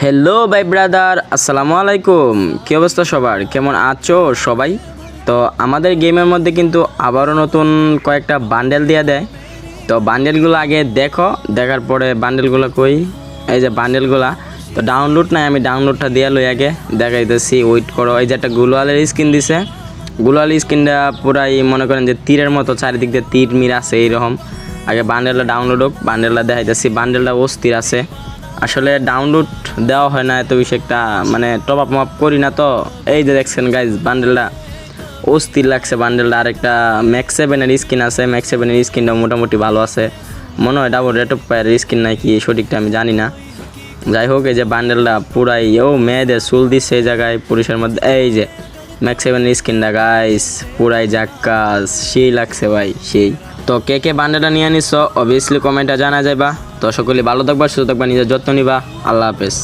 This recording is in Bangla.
হ্যালো ভাই ব্রাদার, আসসালামু আলাইকুম। কী অবস্থা সবার, কেমন আছো সবাই? তো আমাদের গেমের মধ্যে কিন্তু আবারও নতুন কয়েকটা বান্ডেল দিয়ে দেয়। তো বান্ডেলগুলো আগে দেখো, দেখার পরে বান্ডেলগুলো কই, এই যে বান্ডেলগুলা। তো ডাউনলোড নাই, আমি ডাউনলোডটা দিয়ে লই আগে দেখাইতেছি, ওয়েট করো। এই যে একটা গ্লোয়ালের স্কিন দিছে, গ্লোয়াল স্কিনটা পুরাই মনে করেন যে তীরের মতো, চারিদিক দিয়ে তীর মির আছে এইরকম। আগে বান্ডেলটা ডাউনলোড হোক, বান্ডেলটা দেখাইতেছি। বান্ডেলটা অস্থির আছে, আসলে ডাউনলোড দেওয়া হয় না এত বেশি একটা, মানে টপ আপ মাপ করি না। তো এই যে দেখছেন গাইজ, বান্ডেলটা অস্থির লাগছে। বান্ডেলটা আরেকটা ম্যাক্স 7-এর স্কিন আছে, ম্যাক্স 7-এর স্কিনটা মোটামুটি ভালো আছে মনে হয়। ডাবল রেট অফ ফায়ারের স্কিন নাকি সঠিকটা আমি জানি না। যাই হোক, এই যে বান্ডেলটা পুরাই মেয়েদের চুল দিচ্ছে এই জায়গায় পুরুষের মধ্যে। এই যে ম্যাক্স 7-এর স্কিনটা গাইস পুরাই জাক্কাস, সেই লাগছে ভাই সেই। তো কে কে বান্ডেলটা নিয়ে নিচ্ছ অবভিয়াসলি কমেন্টে জানা যাইবা। তো সকলে ভালো থাকবা, সুস্থ থাকবা, নিজের যত্ন নিবা। আল্লাহ হাফেজ।